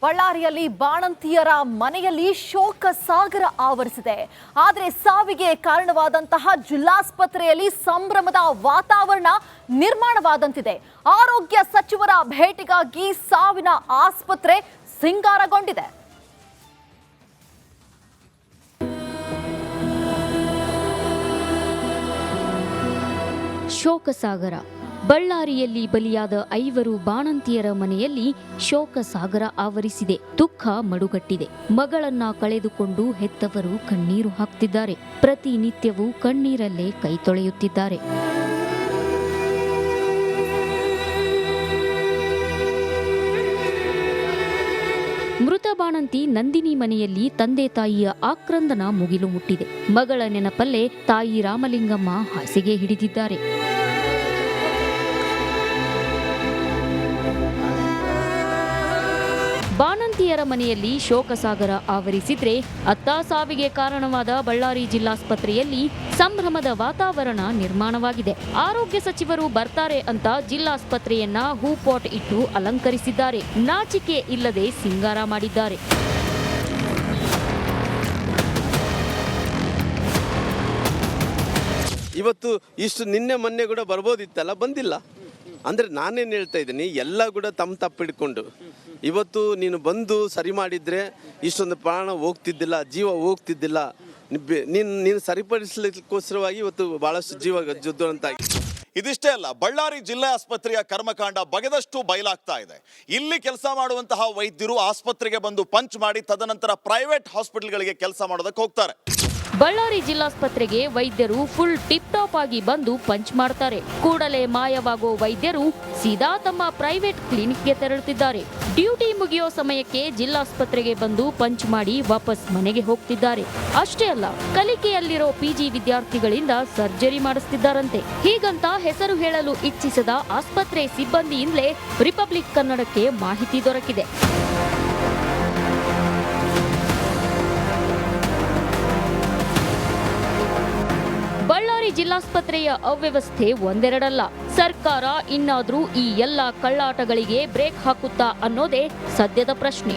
ಬಳ್ಳಾರಿಯಲ್ಲಿ ಬಾಣಂತಿಯರ ಮನೆಯಲ್ಲಿ ಶೋಕ ಸಾಗರ ಆವರಿಸಿದೆ. ಆದರೆ ಸಾವಿಗೆ ಕಾರಣವಾದಂತಹ ಜಿಲ್ಲಾಸ್ಪತ್ರೆಯಲ್ಲಿ ಸಂಭ್ರಮದ ವಾತಾವರಣ ನಿರ್ಮಾಣವಾದಂತಿದೆ. ಆರೋಗ್ಯ ಸಚಿವರ ಭೇಟಿಗಾಗಿ ಸಾವಿನ ಆಸ್ಪತ್ರೆ ಸಿಂಗಾರಗೊಂಡಿದೆ. ಶೋಕಸಾಗರ. ಬಳ್ಳಾರಿಯಲ್ಲಿ ಬಲಿಯಾದ 5 ಬಾಣಂತಿಯರ ಮನೆಯಲ್ಲಿ ಶೋಕ ಸಾಗರ ಆವರಿಸಿದೆ. ದುಃಖ ಮಡುಗಟ್ಟಿದೆ. ಮಗಳನ್ನ ಕಳೆದುಕೊಂಡು ಹೆತ್ತವರು ಕಣ್ಣೀರು ಹಾಕ್ತಿದ್ದಾರೆ. ಪ್ರತಿನಿತ್ಯವೂ ಕಣ್ಣೀರಲ್ಲೇ ಕೈ ತೊಳೆಯುತ್ತಿದ್ದಾರೆ. ಮೃತ ಬಾಣಂತಿ ನಂದಿನಿ ಮನೆಯಲ್ಲಿ ತಂದೆ ತಾಯಿಯ ಆಕ್ರಂದನ ಮುಗಿಲು ಮುಟ್ಟಿದೆ. ಮಗಳ ನೆನಪಲ್ಲೇ ತಾಯಿ ರಾಮಲಿಂಗಮ್ಮ ಹಾಸಿಗೆ ಹಿಡಿದಿದ್ದಾರೆ. ಬಾಣಂತಿಯರ ಮನೆಯಲ್ಲಿ ಶೋಕಸಾಗರ ಆವರಿಸಿದ್ರೆ, ಅತ್ತ ಸಾವಿಗೆ ಕಾರಣವಾದ ಬಳ್ಳಾರಿ ಜಿಲ್ಲಾಸ್ಪತ್ರೆಯಲ್ಲಿ ಸಂಭ್ರಮದ ವಾತಾವರಣ ನಿರ್ಮಾಣವಾಗಿದೆ. ಆರೋಗ್ಯ ಸಚಿವರು ಬರ್ತಾರೆ ಅಂತ ಜಿಲ್ಲಾಸ್ಪತ್ರೆಯನ್ನ ಹೂಪಾಟ್ ಇಟ್ಟು ಅಲಂಕರಿಸಿದ್ದಾರೆ. ನಾಚಿಕೆ ಇಲ್ಲದೆ ಸಿಂಗಾರ ಮಾಡಿದ್ದಾರೆ. ಇವತ್ತು ಇಷ್ಟು ನಿನ್ನೆ ಮೊನ್ನೆ ಕೂಡ ಬರ್ಬೋದಿತ್ತಲ್ಲ, ಬಂದಿಲ್ಲ ಅಂದರೆ ನಾನೇನು ಹೇಳ್ತಾ ಇದ್ದೀನಿ, ಎಲ್ಲ ಕೂಡ ತಮ್ಮ ತಪ್ಪಿಡ್ಕೊಂಡು ಇವತ್ತು ನೀನು ಬಂದು ಸರಿ ಮಾಡಿದರೆ ಇಷ್ಟೊಂದು ಪ್ರಾಣ ಹೋಗ್ತಿದ್ದಿಲ್ಲ, ಜೀವ ಹೋಗ್ತಿದ್ದಿಲ್ಲ. ನೀನು ಸರಿಪಡಿಸಲಿಕ್ಕೋಸ್ಕರವಾಗಿ ಇವತ್ತು ಭಾಳಷ್ಟು ಜೀವ ಜುದ್ದಂತಾಗಿ. ಇದಿಷ್ಟೇ ಅಲ್ಲ, ಬಳ್ಳಾರಿ ಜಿಲ್ಲಾ ಆಸ್ಪತ್ರೆಯ ಕರ್ಮಕಾಂಡ ಬಗೆದಷ್ಟು ಬಯಲಾಗ್ತಾ ಇದೆ. ಇಲ್ಲಿ ಕೆಲಸ ಮಾಡುವಂತಹ ವೈದ್ಯರು ಆಸ್ಪತ್ರೆಗೆ ಬಂದು ಪಂಚ್ ಮಾಡಿ ತದನಂತರ ಪ್ರೈವೇಟ್ ಹಾಸ್ಪಿಟಲ್ಗಳಿಗೆ ಕೆಲಸ ಮಾಡೋದಕ್ಕೆ ಹೋಗ್ತಾರೆ. ಬಳ್ಳಾರಿ ಜಿಲ್ಲಾಸ್ಪತ್ರೆಗೆ ವೈದ್ಯರು ಫುಲ್ ಟಿಪ್ ಟಾಪ್ ಆಗಿ ಬಂದು ಪಂಚ್ ಮಾಡ್ತಾರೆ. ಕೂಡಲೇ ಮಾಯವಾಗೋ ವೈದ್ಯರು ಸೀದಾ ತಮ್ಮ ಪ್ರೈವೇಟ್ ಕ್ಲಿನಿಕ್ಗೆ ತೆರಳುತ್ತಿದ್ದಾರೆ. ಡ್ಯೂಟಿ ಮುಗಿಯೋ ಸಮಯಕ್ಕೆ ಜಿಲ್ಲಾಸ್ಪತ್ರೆಗೆ ಬಂದು ಪಂಚ್ ಮಾಡಿ ವಾಪಸ್ ಮನೆಗೆ ಹೋಗ್ತಿದ್ದಾರೆ. ಅಷ್ಟೇ ಅಲ್ಲ, ಕಲಿಕೆಯಲ್ಲಿರೋ ಪಿಜಿ ವಿದ್ಯಾರ್ಥಿಗಳಿಂದ ಸರ್ಜರಿ ಮಾಡಿಸ್ತಿದ್ದಾರಂತೆ. ಹೀಗಂತ ಹೆಸರು ಹೇಳಲು ಇಚ್ಛಿಸದ ಆಸ್ಪತ್ರೆ ಸಿಬ್ಬಂದಿಯಿಂದಲೇ ರಿಪಬ್ಲಿಕ್ ಕನ್ನಡಕ್ಕೆ ಮಾಹಿತಿ ದೊರಕಿದೆ. ಬಳ್ಳಾರಿ ಜಿಲ್ಲಾಸ್ಪತ್ರೆಯ ಅವ್ಯವಸ್ಥೆ ಒಂದೆರಡಲ್ಲ. ಸರ್ಕಾರ ಇನ್ನಾದ್ರೂ ಈ ಎಲ್ಲ ಕಳ್ಳಾಟಗಳಿಗೆ ಬ್ರೇಕ್ ಹಾಕುತ್ತಾ ಅನ್ನೋದೇ ಸದ್ಯದ ಪ್ರಶ್ನೆ.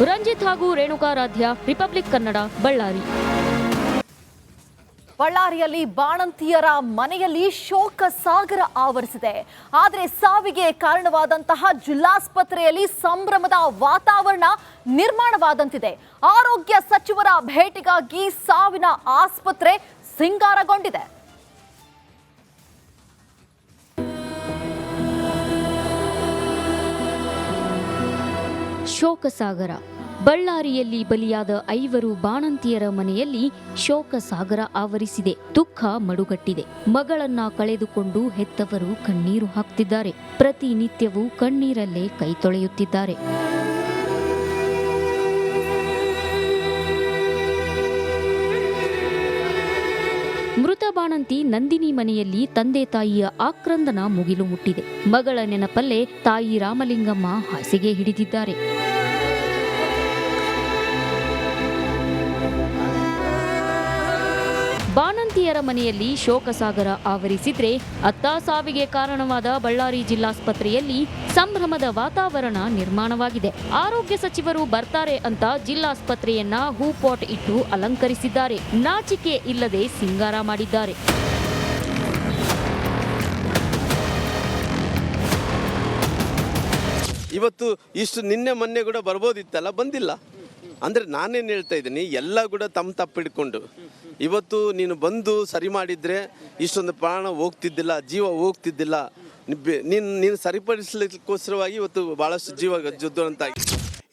ರಂಜಿತ್ ಹಾಗೂ ರೇಣುಕಾರಾಧ್ಯ, ರಿಪಬ್ಲಿಕ್ ಕನ್ನಡ, ಬಳ್ಳಾರಿ. ಬಳ್ಳಾರಿಯಲ್ಲಿ ಬಾಣಂತಿಯರ ಮನೆಯಲ್ಲಿ ಶೋಕ ಸಾಗರ ಆವರಿಸಿದೆ. ಆದರೆ ಸಾವಿಗೆ ಕಾರಣವಾದಂತಹ ಜಿಲ್ಲಾಸ್ಪತ್ರೆಯಲ್ಲಿ ಸಂಭ್ರಮದ ವಾತಾವರಣ ನಿರ್ಮಾಣವಾದಂತಿದೆ. ಆರೋಗ್ಯ ಸಚಿವರ ಭೇಟಿಗಾಗಿ ಸಾವಿನ ಆಸ್ಪತ್ರೆ ಸಿಂಗಾರಗೊಂಡಿದೆ. ಶೋಕಸಾಗರ. ಬಳ್ಳಾರಿಯಲ್ಲಿ ಬಲಿಯಾದ 5 ಬಾಣಂತಿಯರ ಮನೆಯಲ್ಲಿ ಶೋಕ ಸಾಗರ ಆವರಿಸಿದೆ. ದುಃಖ ಮಡುಗಟ್ಟಿದೆ. ಮಗಳನ್ನ ಕಳೆದುಕೊಂಡು ಹೆತ್ತವರು ಕಣ್ಣೀರು ಹಾಕ್ತಿದ್ದಾರೆ. ಪ್ರತಿನಿತ್ಯವೂ ಕಣ್ಣೀರಲ್ಲೇ ಕೈ ತೊಳೆಯುತ್ತಿದ್ದಾರೆ. ಮೃತ ಬಾಣಂತಿ ನಂದಿನಿ ಮನೆಯಲ್ಲಿ ತಂದೆ ತಾಯಿಯ ಆಕ್ರಂದನ ಮುಗಿಲು ಮುಟ್ಟಿದೆ. ಮಗಳ ನೆನಪಲ್ಲೇ ತಾಯಿ ರಾಮಲಿಂಗಮ್ಮ ಹಾಸಿಗೆ ಹಿಡಿದಿದ್ದಾರೆ. ಬಾಣಂತಿಯರ ಮನೆಯಲ್ಲಿ ಶೋಕಸಾಗರ ಆವರಿಸಿದ್ರೆ, ಅತ್ತ ಸಾವಿಗೆ ಕಾರಣವಾದ ಬಳ್ಳಾರಿ ಜಿಲ್ಲಾಸ್ಪತ್ರೆಯಲ್ಲಿ ಸಂಭ್ರಮದ ವಾತಾವರಣ ನಿರ್ಮಾಣವಾಗಿದೆ. ಆರೋಗ್ಯ ಸಚಿವರು ಬರ್ತಾರೆ ಅಂತ ಜಿಲ್ಲಾಸ್ಪತ್ರೆಯನ್ನ ಹೂಪಾಟ್ ಇಟ್ಟು ಅಲಂಕರಿಸಿದ್ದಾರೆ. ನಾಚಿಕೆ ಇಲ್ಲದೆ ಸಿಂಗಾರ ಮಾಡಿದ್ದಾರೆ. ಇವತ್ತು ಇಷ್ಟು ನಿನ್ನೆ ಮೊನ್ನೆ ಕೂಡ ಬರ್ಬೋದಿತ್ತಲ್ಲ, ಬಂದಿಲ್ಲ ಅಂದರೆ ನಾನೇನು ಹೇಳ್ತಾ ಇದ್ದೀನಿ, ಎಲ್ಲ ಕೂಡ ತಮ್ಮ ತಪ್ಪಿಡ್ಕೊಂಡು ಇವತ್ತು ನೀನು ಬಂದು ಸರಿ ಮಾಡಿದರೆ ಇಷ್ಟೊಂದು ಪ್ರಾಣ ಹೋಗ್ತಿದ್ದಿಲ್ಲ, ಜೀವ ಹೋಗ್ತಿದ್ದಿಲ್ಲ. ನೀನು ಸರಿಪಡಿಸಲಿಕ್ಕೋಸ್ಕರವಾಗಿ ಇವತ್ತು ಭಾಳಷ್ಟು ಜೀವ ಜುದ್ದಂತಾಗಿ.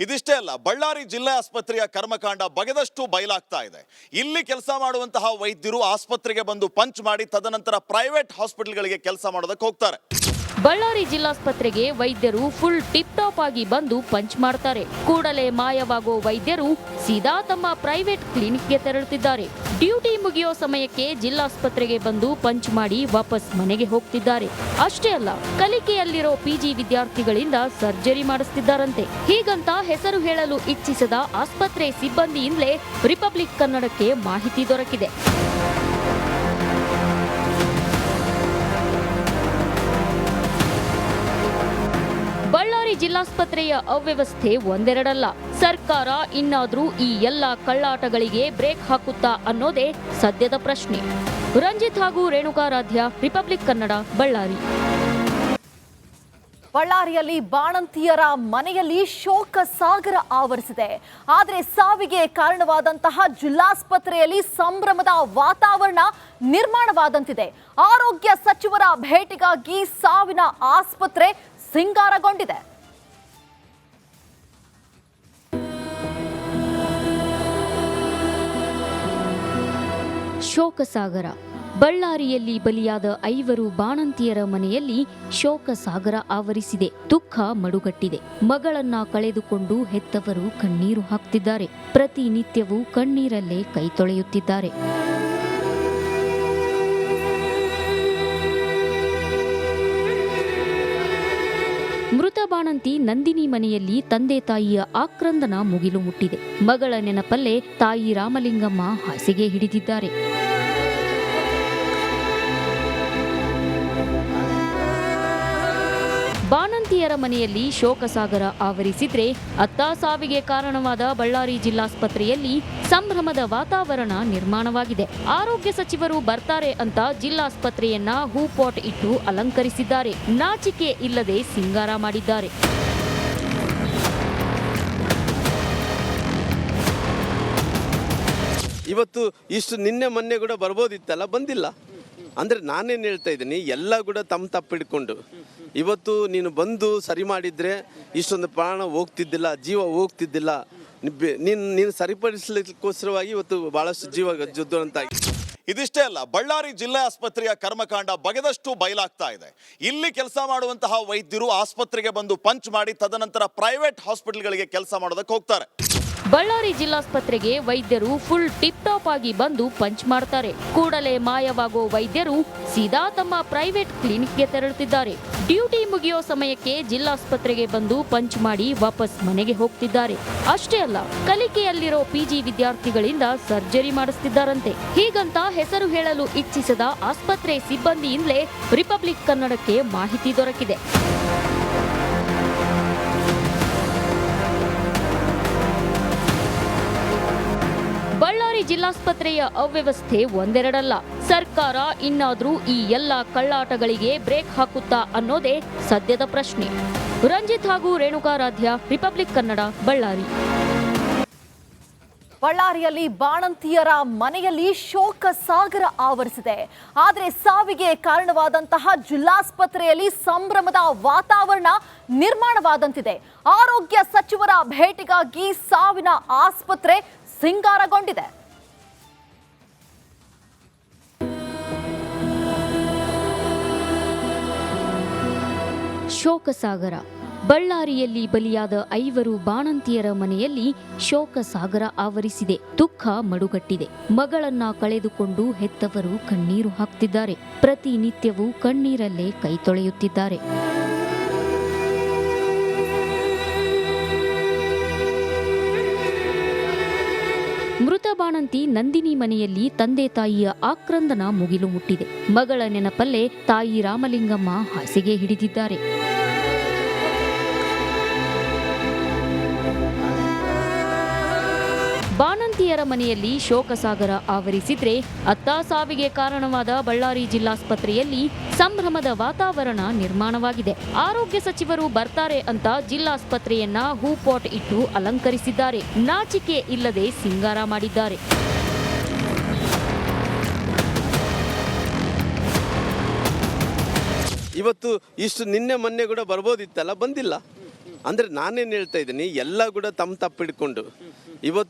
ಇದಿಷ್ಟೇ ಅಲ್ಲ, ಬಳ್ಳಾರಿ ಜಿಲ್ಲಾ ಆಸ್ಪತ್ರೆಯ ಕರ್ಮಕಾಂಡ ಬಗೆದಷ್ಟು ಬಯಲಾಗ್ತಾ ಇದೆ. ಇಲ್ಲಿ ಕೆಲಸ ಮಾಡುವಂತಹ ವೈದ್ಯರು ಆಸ್ಪತ್ರೆಗೆ ಬಂದು ಪಂಚ್ ಮಾಡಿ ತದನಂತರ ಪ್ರೈವೇಟ್ ಹಾಸ್ಪಿಟಲ್ಗಳಿಗೆ ಕೆಲಸ ಮಾಡೋದಕ್ಕೆ ಹೋಗ್ತಾರೆ. ಬಳ್ಳಾರಿ ಜಿಲ್ಲಾಸ್ಪತ್ರೆಗೆ ವೈದ್ಯರು ಫುಲ್ ಟಿಪ್ ಟಾಪ್ ಆಗಿ ಬಂದು ಪಂಚ್ ಮಾಡ್ತಾರೆ. ಕೂಡಲೇ ಮಾಯವಾಗೋ ವೈದ್ಯರು ಸೀದಾ ತಮ್ಮ ಪ್ರೈವೇಟ್ ಕ್ಲಿನಿಕ್ಗೆ ತೆರಳುತ್ತಿದ್ದಾರೆ. ಡ್ಯೂಟಿ ಮುಗಿಯೋ ಸಮಯಕ್ಕೆ ಜಿಲ್ಲಾಸ್ಪತ್ರೆಗೆ ಬಂದು ಪಂಚ್ ಮಾಡಿ ವಾಪಸ್ ಮನೆಗೆ ಹೋಗ್ತಿದ್ದಾರೆ. ಅಷ್ಟೇ ಅಲ್ಲ, ಕಲಿಕೆಯಲ್ಲಿರೋ ಪಿಜಿ ವಿದ್ಯಾರ್ಥಿಗಳಿಂದ ಸರ್ಜರಿ ಮಾಡಿಸ್ತಿದ್ದಾರಂತೆ. ಹೀಗಂತ ಹೆಸರು ಹೇಳಲು ಇಚ್ಛಿಸದ ಆಸ್ಪತ್ರೆ ಸಿಬ್ಬಂದಿಯಿಂದಲೇ ರಿಪಬ್ಲಿಕ್ ಕನ್ನಡಕ್ಕೆ ಮಾಹಿತಿ ದೊರಕಿದೆ. ಬಳ್ಳಾರಿ ಜಿಲ್ಲಾಸ್ಪತ್ರೆಯ ಅವ್ಯವಸ್ಥೆ ಒಂದೆರಡಲ್ಲ. ಸರ್ಕಾರ ಇನ್ನಾದ್ರೂ ಈ ಎಲ್ಲ ಕಳ್ಳಾಟಗಳಿಗೆ ಬ್ರೇಕ್ ಹಾಕುತ್ತಾ ಅನ್ನೋದೇ ಸದ್ಯದ ಪ್ರಶ್ನೆ. ರಂಜಿತ್ ಹಾಗೂ ರೇಣುಕಾರಾಧ್ಯ, ರಿಪಬ್ಲಿಕ್ ಕನ್ನಡ, ಬಳ್ಳಾರಿ. ಬಳ್ಳಾರಿಯಲ್ಲಿ ಬಾಣಂತಿಯರ ಮನೆಯಲ್ಲಿ ಶೋಕ ಸಾಗರ ಆವರಿಸಿದೆ. ಆದರೆ ಸಾವಿಗೆ ಕಾರಣವಾದಂತಹ ಜಿಲ್ಲಾಸ್ಪತ್ರೆಯಲ್ಲಿ ಸಂಭ್ರಮದ ವಾತಾವರಣ ನಿರ್ಮಾಣವಾದಂತಿದೆ. ಆರೋಗ್ಯ ಸಚಿವರ ಭೇಟಿಗಾಗಿ ಸಾವಿನ ಆಸ್ಪತ್ರೆ ಸಿಂಗಾರಗೊಂಡಿದೆ. ಶೋಕಸಾಗರ. ಬಳ್ಳಾರಿಯಲ್ಲಿ ಬಲಿಯಾದ 5 ಬಾಣಂತಿಯರ ಮನೆಯಲ್ಲಿ ಶೋಕ ಸಾಗರ ಆವರಿಸಿದೆ. ದುಃಖ ಮಡುಗಟ್ಟಿದೆ. ಮಗಳನ್ನ ಕಳೆದುಕೊಂಡು ಹೆತ್ತವರು ಕಣ್ಣೀರು ಹಾಕ್ತಿದ್ದಾರೆ. ಪ್ರತಿನಿತ್ಯವೂ ಕಣ್ಣೀರಲ್ಲೇ ಕೈ ತೊಳೆಯುತ್ತಿದ್ದಾರೆ. ಮೃತ ಬಾಣಂತಿ ನಂದಿನಿ ಮನೆಯಲ್ಲಿ ತಂದೆ ತಾಯಿಯ ಆಕ್ರಂದನ ಮುಗಿಲು ಮುಟ್ಟಿದೆ. ಮಗಳ ನೆನಪಲ್ಲೇ ತಾಯಿ ರಾಮಲಿಂಗಮ್ಮ ಹಾಸಿಗೆ ಹಿಡಿದಿದ್ದಾರೆ. ಬಾಣಂತಿಯರ ಮನೆಯಲ್ಲಿ ಶೋಕಸಾಗರ ಆವರಿಸಿದ್ರೆ, ಅತ್ತ ಸಾವಿಗೆ ಕಾರಣವಾದ ಬಳ್ಳಾರಿ ಜಿಲ್ಲಾಸ್ಪತ್ರೆಯಲ್ಲಿ ಸಂಭ್ರಮದ ವಾತಾವರಣ ನಿರ್ಮಾಣವಾಗಿದೆ. ಆರೋಗ್ಯ ಸಚಿವರು ಬರ್ತಾರೆ ಅಂತ ಜಿಲ್ಲಾಸ್ಪತ್ರೆಯನ್ನ ಹೂಪಾಟ್ ಇಟ್ಟು ಅಲಂಕರಿಸಿದ್ದಾರೆ. ನಾಚಿಕೆ ಇಲ್ಲದೆ ಸಿಂಗಾರ ಮಾಡಿದ್ದಾರೆ. ಇವತ್ತು ಇಷ್ಟು ನಿನ್ನೆ ಮೊನ್ನೆ ಕೂಡ ಬರ್ಬೋದಿತ್ತಲ್ಲ, ಬಂದಿಲ್ಲ. ಅಂದರೆ ನಾನೇನು ಹೇಳ್ತಾ ಇದ್ದೀನಿ, ಎಲ್ಲ ಕೂಡ ತಮ್ಮ ತಪ್ಪಿಡ್ಕೊಂಡು ಇವತ್ತು ನೀನು ಬಂದು ಸರಿ ಮಾಡಿದರೆ ಇಷ್ಟೊಂದು ಪ್ರಾಣ ಹೋಗ್ತಿದ್ದಿಲ್ಲ, ಜೀವ ಹೋಗ್ತಿದ್ದಿಲ್ಲ. ನೀನು ಸರಿಪಡಿಸಲಿಕ್ಕೋಸ್ಕರವಾಗಿ ಇವತ್ತು ಭಾಳಷ್ಟು ಜೀವ ಜುದ್ದುವಂತಾಗಿ. ಇದಿಷ್ಟೇ ಅಲ್ಲ, ಬಳ್ಳಾರಿ ಜಿಲ್ಲಾ ಆಸ್ಪತ್ರೆಯ ಕರ್ಮಕಾಂಡ ಬಗೆದಷ್ಟು ಬಯಲಾಗ್ತಾ ಇದೆ. ಇಲ್ಲಿ ಕೆಲಸ ಮಾಡುವಂತಹ ವೈದ್ಯರು ಆಸ್ಪತ್ರೆಗೆ ಬಂದು ಪಂಚ್ ಮಾಡಿ ತದನಂತರ ಪ್ರೈವೇಟ್ ಹಾಸ್ಪಿಟಲ್ಗಳಿಗೆ ಕೆಲಸ ಮಾಡೋದಕ್ಕೆ ಹೋಗ್ತಾರೆ. ಬಳ್ಳಾರಿ ಜಿಲ್ಲಾಸ್ಪತ್ರೆಗೆ ವೈದ್ಯರು ಫುಲ್ ಟಿಪ್ ಟಾಪ್ ಆಗಿ ಬಂದು ಪಂಚ್ ಮಾಡ್ತಾರೆ. ಕೂಡಲೇ ಮಾಯವಾಗೋ ವೈದ್ಯರು ಸೀದಾ ತಮ್ಮ ಪ್ರೈವೇಟ್ ಕ್ಲಿನಿಕ್ಗೆ ತೆರಳುತ್ತಿದ್ದಾರೆ. ಡ್ಯೂಟಿ ಮುಗಿಯೋ ಸಮಯಕ್ಕೆ ಜಿಲ್ಲಾಸ್ಪತ್ರೆಗೆ ಬಂದು ಪಂಚ್ ಮಾಡಿ ವಾಪಸ್ ಮನೆಗೆ ಹೋಗ್ತಿದ್ದಾರೆ. ಅಷ್ಟೇ ಅಲ್ಲ, ಕಲಿಕೆಯಲ್ಲಿರೋ PG ವಿದ್ಯಾರ್ಥಿಗಳಿಂದ ಸರ್ಜರಿ ಮಾಡಿಸ್ತಿದ್ದಾರಂತೆ. ಹೀಗಂತ ಹೆಸರು ಹೇಳಲು ಇಚ್ಛಿಸದ ಆಸ್ಪತ್ರೆ ಸಿಬ್ಬಂದಿಯಿಂದಲೇ ರಿಪಬ್ಲಿಕ್ ಕನ್ನಡಕ್ಕೆ ಮಾಹಿತಿ ದೊರಕಿದೆ. ಬಳ್ಳಾರಿ ಜಿಲ್ಲಾಸ್ಪತ್ರೆಯ ಅವ್ಯವಸ್ಥೆ ಒಂದೆರಡಲ್ಲ. ಸರ್ಕಾರ ಇನ್ನಾದ್ರೂ ಈ ಎಲ್ಲ ಕಳ್ಳಾಟಗಳಿಗೆ ಬ್ರೇಕ್ ಹಾಕುತ್ತಾ ಅನ್ನೋದೇ ಸದ್ಯದ ಪ್ರಶ್ನೆ. ರಂಜಿತ್ ಹಾಗೂ ರೇಣುಕಾರಾಧ್ಯ, ರಿಪಬ್ಲಿಕ್ ಕನ್ನಡ, ಬಳ್ಳಾರಿ. ಬಳ್ಳಾರಿಯಲ್ಲಿ ಬಾಣಂತಿಯರ ಮನೆಯಲ್ಲಿ ಶೋಕ ಸಾಗರ ಆವರಿಸಿದೆ. ಆದರೆ ಸಾವಿಗೆ ಕಾರಣವಾದಂತಹ ಜಿಲ್ಲಾಸ್ಪತ್ರೆಯಲ್ಲಿ ಸಂಭ್ರಮದ ವಾತಾವರಣ ನಿರ್ಮಾಣವಾದಂತಿದೆ. ಆರೋಗ್ಯ ಸಚಿವರ ಭೇಟಿಗಾಗಿ ಸಾವಿನ ಆಸ್ಪತ್ರೆ ಸಿಂಗಾರಗೊಂಡಿದೆ. ಶೋಕಸಾಗರ. ಬಳ್ಳಾರಿಯಲ್ಲಿ ಬಲಿಯಾದ 5 ಬಾಣಂತಿಯರ ಮನೆಯಲ್ಲಿ ಶೋಕ ಸಾಗರ ಆವರಿಸಿದೆ. ದುಃಖ ಮಡುಗಟ್ಟಿದೆ. ಮಗಳನ್ನ ಕಳೆದುಕೊಂಡು ಹೆತ್ತವರು ಕಣ್ಣೀರು ಹಾಕ್ತಿದ್ದಾರೆ. ಪ್ರತಿನಿತ್ಯವೂ ಕಣ್ಣೀರಲ್ಲೇ ಕೈ ತೊಳೆಯುತ್ತಿದ್ದಾರೆ. ಮೃತ ಬಾಣಂತಿ ನಂದಿನಿ ಮನೆಯಲ್ಲಿ ತಂದೆ ತಾಯಿಯ ಆಕ್ರಂದನ ಮುಗಿಲು ಮುಟ್ಟಿದೆ. ಮಗಳ ನೆನಪಲ್ಲೇ ತಾಯಿ ರಾಮಲಿಂಗಮ್ಮ ಹಾಸಿಗೆ ಹಿಡಿದಿದ್ದಾರೆ. ಬಾಣಂತಿಯರ ಮನೆಯಲ್ಲಿ ಶೋಕಸಾಗರ ಆವರಿಸಿದ್ರೆ, ಅತ್ತ ಸಾವಿಗೆ ಕಾರಣವಾದ ಬಳ್ಳಾರಿ ಜಿಲ್ಲಾಸ್ಪತ್ರೆಯಲ್ಲಿ ಸಂಭ್ರಮದ ವಾತಾವರಣ ನಿರ್ಮಾಣವಾಗಿದೆ. ಆರೋಗ್ಯ ಸಚಿವರು ಬರ್ತಾರೆ ಅಂತ ಜಿಲ್ಲಾಸ್ಪತ್ರೆಯನ್ನ ಹೂಪಾಟ್ ಇಟ್ಟು ಅಲಂಕರಿಸಿದ್ದಾರೆ. ನಾಚಿಕೆ ಇಲ್ಲದೆ ಸಿಂಗಾರ ಮಾಡಿದ್ದಾರೆ. ಇವತ್ತು ಇಷ್ಟು ನಿನ್ನೆ ಮೊನ್ನೆ ಕೂಡ ಬರ್ಬೋದಿತ್ತಲ್ಲ, ಬಂದಿಲ್ಲ. ಅಂದರೆ ನಾನೇನು ಹೇಳ್ತಾ ಇದ್ದೀನಿ, ಎಲ್ಲ ಕೂಡ ತಮ್ಮ ತಪ್ಪಿಡ್ಕೊಂಡು ಇವತ್ತು